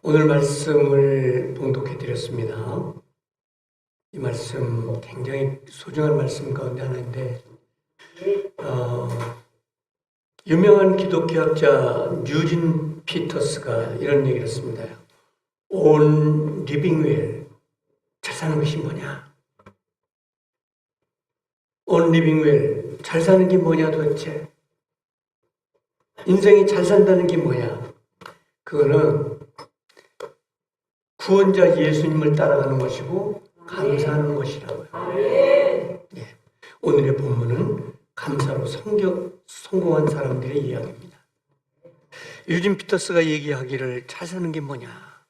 오늘 말씀을 봉독해 드렸습니다. 이 말씀 굉장히 소중한 말씀 가운데 하나인데 유명한 기독교학자 뉴진 피터스가 이런 얘기를 했습니다. On living well, 잘 사는 것이 뭐냐? On living well, 잘 사는 게 뭐냐 도대체? 인생이 잘 산다는 게 뭐냐? 그거는 구원자 예수님을 따라가는 것이고 감사하는 것이라고요. 예. 오늘의 본문은 감사로 성공한 사람들의 이야기입니다. 유진 피터스가 얘기하기를 잘 사는 게 뭐냐?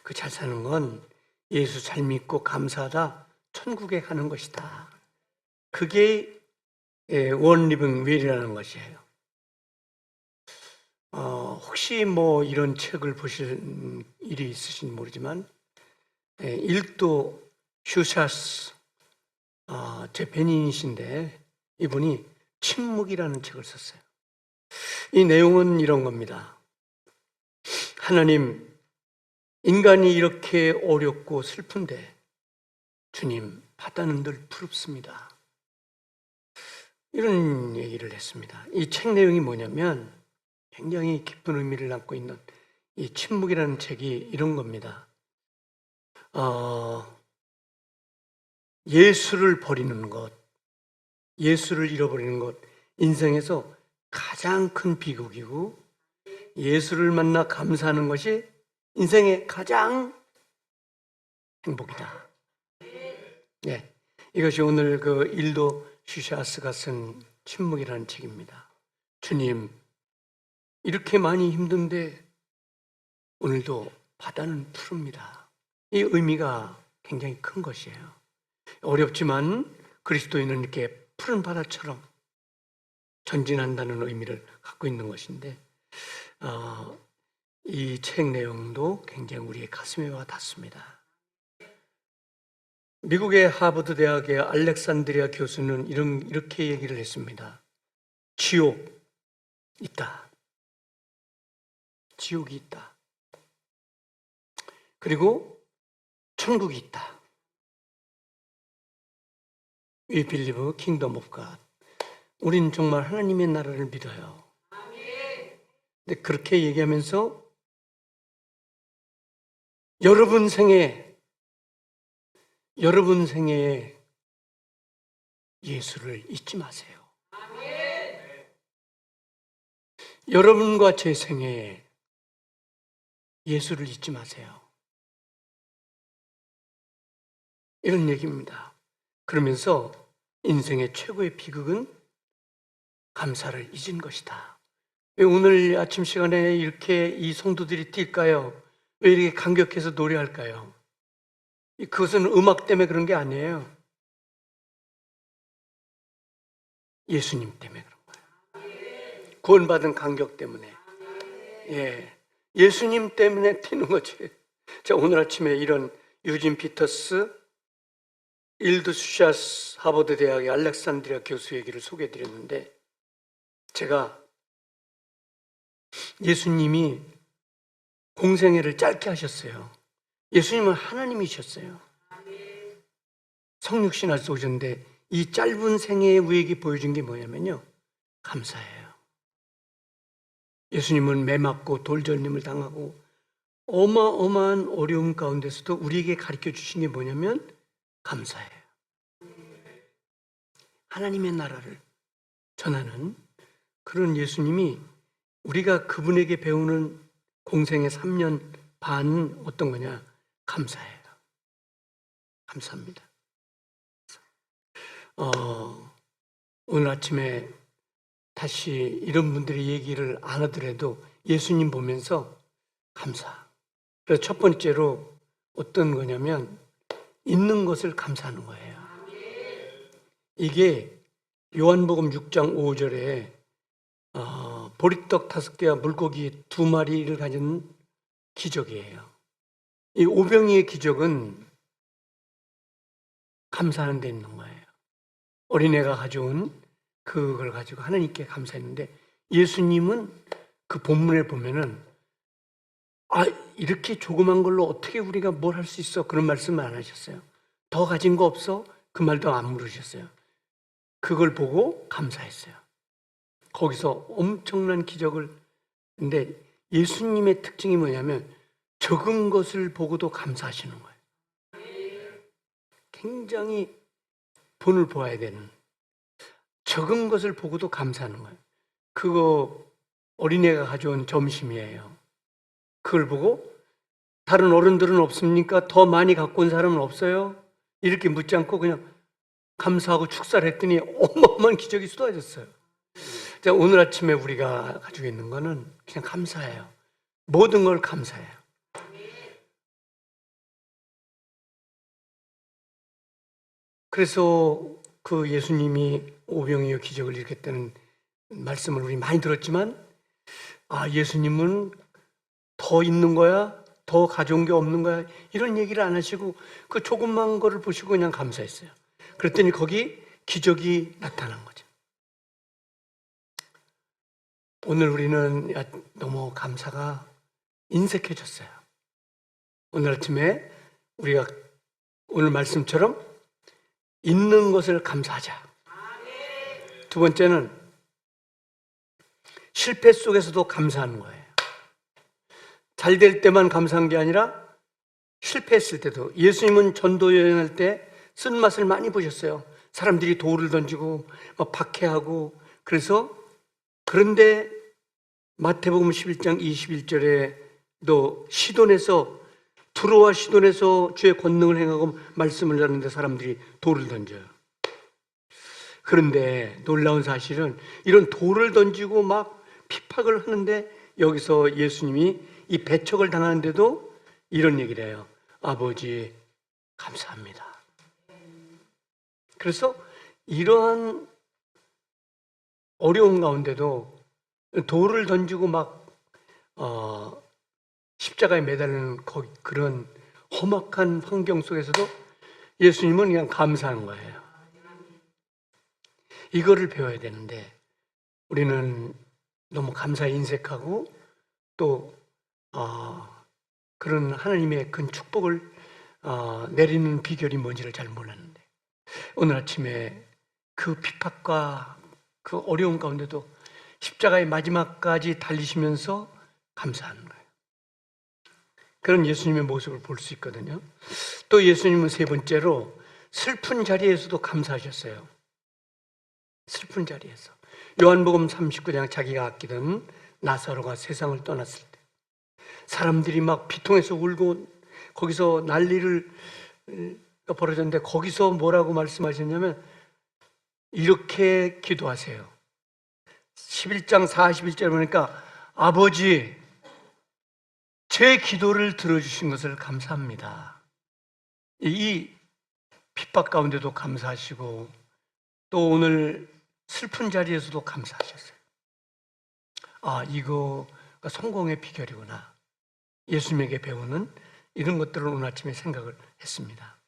그 잘 사는 건 예수 잘 믿고 감사하다 천국에 가는 것이다. 그게 원 리빙 웰이라는 것이에요. 혹시 뭐 이런 책을 보실 일이 있으신지 모르지만 일도 슈샤스 제 벤인이신데 이분이 침묵이라는 책을 썼어요. 이 내용은 이런 겁니다. 하나님, 인간이 이렇게 어렵고 슬픈데 주님, 바다는 늘 푸릅습니다. 이런 얘기를 했습니다. 이 책 내용이 뭐냐면 굉장히 깊은 의미를 담고 있는 이 침묵이라는 책이 이런 겁니다. 예수를 버리는 것, 예수를 잃어버리는 것, 인생에서 가장 큰 비극이고 예수를 만나 감사하는 것이 인생의 가장 행복이다. 네, 이것이 오늘 그 일도 슈샤스가 쓴 침묵이라는 책입니다. 주님, 이렇게 많이 힘든데 오늘도 바다는 푸릅니다. 이 의미가 굉장히 큰 것이에요. 어렵지만 그리스도인은 이렇게 푸른 바다처럼 전진한다는 의미를 갖고 있는 것인데 이 책 내용도 굉장히 우리의 가슴에 와 닿습니다. 미국의 하버드 대학의 알렉산드리아 교수는 이렇게 얘기를 했습니다. 지옥 있다. 지옥이 있다. 그리고 천국이 있다. We believe kingdom of God. 우리는 정말 하나님의 나라를 믿어요. 근데 그렇게 얘기하면서 여러분 생에 예수를 잊지 마세요. 여러분과 제 생애에 예수를 잊지 마세요. 이런 얘기입니다. 그러면서 인생의 최고의 비극은 감사를 잊은 것이다. 왜 오늘 아침 시간에 이렇게 이 성도들이 뛸까요? 왜 이렇게 감격해서 노래할까요? 그것은 음악 때문에 그런 게 아니에요. 예수님 때문에 그런 거예요. 구원받은 감격 때문에. 예, 예수님 때문에 뛰는 거지. 자, 오늘 아침에 이런 유진 피터스, 일드 슈샤스 하버드 대학의 알렉산드리아 교수 얘기를 소개해드렸는데 제가 예수님이 공생애를 짧게 하셨어요. 예수님은 하나님이셨어요. 성육신하셔서 오셨는데 이 짧은 생애에 우리에게 보여준 게 뭐냐면요, 감사해요. 예수님은 매 맞고 돌절림을 당하고 어마어마한 어려움 가운데서도 우리에게 가르쳐 주신 게 뭐냐면 감사해요. 하나님의 나라를 전하는 그런 예수님이 우리가 그분에게 배우는 공생의 3년 반은 어떤 거냐? 감사해요. 감사합니다. 오늘 아침에 다시 이런 분들의 얘기를 안 하더라도 예수님 보면서 감사. 그래서 첫 번째로 어떤 거냐면 있는 것을 감사하는 거예요. 이게 요한복음 6장 5절에 보리떡 5개와 물고기 2마리를 가진 기적이에요. 이 오병이의 기적은 감사하는 데 있는 거예요. 어린애가 가져온 그걸 가지고 하나님께 감사했는데 예수님은 그 본문에 보면은 이렇게 조그만 걸로 어떻게 우리가 뭘 할 수 있어? 그런 말씀을 안 하셨어요. 더 가진 거 없어? 그 말도 안 물으셨어요. 그걸 보고 감사했어요. 거기서 엄청난 기적을. 근데 예수님의 특징이 뭐냐면 적은 것을 보고도 감사하시는 거예요. 굉장히 본을 보아야 되는, 적은 것을 보고도 감사하는 거예요. 그거 어린애가 가져온 점심이에요. 그걸 보고 다른 어른들은 없습니까? 더 많이 갖고 온 사람은 없어요? 이렇게 묻지 않고 그냥 감사하고 축사를 했더니 어마어마한 기적이 쏟아졌어요. 자, 오늘 아침에 우리가 가지고 있는 거는 그냥 감사해요. 모든 걸 감사해요. 그래서 그 예수님이 오병이어 기적을 일으켰다는 말씀을 우리 많이 들었지만, 아, 예수님은 더 있는 거야? 더 가져온 게 없는 거야? 이런 얘기를 안 하시고 그 조그만 거를 보시고 그냥 감사했어요. 그랬더니 거기 기적이 나타난 거죠. 오늘 우리는 너무 감사가 인색해졌어요. 오늘 아침에 우리가 오늘 말씀처럼 있는 것을 감사하자. 두 번째는 실패 속에서도 감사하는 거예요. 잘 될 때만 감사한 게 아니라 실패했을 때도. 예수님은 전도 여행할 때 쓴맛을 많이 보셨어요. 사람들이 돌을 던지고 막 박해하고. 그런데 마태복음 11장 21절에 너 두로와 시돈에서 주의 권능을 행하고 말씀을 전하는데 사람들이 돌을 던져요. 그런데 놀라운 사실은 이런 돌을 던지고 막 핍박을 하는데 여기서 예수님이 이 배척을 당하는데도 이런 얘기를 해요. 아버지 감사합니다. 그래서 이러한 어려움 가운데도 돌을 던지고 막 십자가에 매달리는 그런 험악한 환경 속에서도 예수님은 그냥 감사한 거예요. 이거를 배워야 되는데 우리는 너무 감사에 인색하고 또 그런 하나님의 큰 축복을 내리는 비결이 뭔지를 잘 몰랐는데 오늘 아침에 그 핍박과 그 어려움 가운데도 십자가의 마지막까지 달리시면서 감사하는 거예요. 그런 예수님의 모습을 볼 수 있거든요. 또 예수님은 세 번째로 슬픈 자리에서도 감사하셨어요. 슬픈 자리에서. 요한복음 39장 자기가 아끼던 나사로가 세상을 떠났을 때 사람들이 막 비통해서 울고 거기서 난리를 벌어졌는데 거기서 뭐라고 말씀하셨냐면 이렇게 기도하세요. 11장 41절 보니까 아버지 제 기도를 들어주신 것을 감사합니다. 이 핍박 가운데도 감사하시고 또 오늘 슬픈 자리에서도 감사하셨어요. 아, 이거가 성공의 비결이구나. 예수님에게 배우는 이런 것들을 오늘 아침에 생각을 했습니다.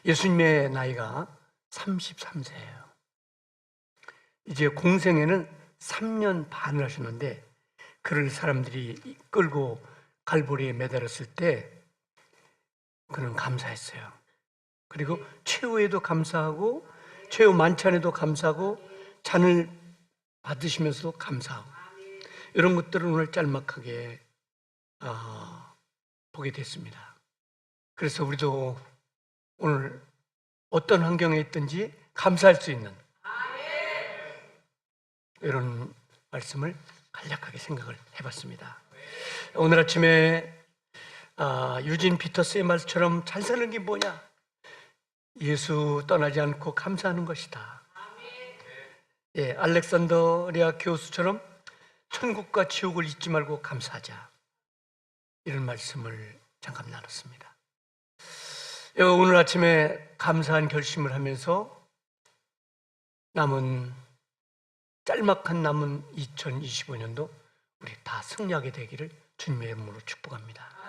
예수님의 나이가 33세예요. 이제 공생에는 3년 반을 하셨는데 그를 사람들이 끌고 갈보리에 매달았을 때 그는 감사했어요. 그리고 최후에도 감사하고 최후 만찬에도 감사하고 잔을 받으시면서도 감사하고 이런 것들을 오늘 짤막하게 보게 됐습니다. 그래서 우리도 오늘 어떤 환경에 있든지 감사할 수 있는 이런 말씀을 간략하게 생각을 해봤습니다. 오늘 아침에 유진 피터스의 말처럼 잘 사는 게 뭐냐? 예수 떠나지 않고 감사하는 것이다. 예, 알렉산더리아 교수처럼 천국과 지옥을 잊지 말고 감사하자. 이런 말씀을 잠깐 나눴습니다. 오늘 아침에 감사한 결심을 하면서 짤막한 남은 2025년도 우리 다 승리하게 되기를 주님의 이름으로 축복합니다.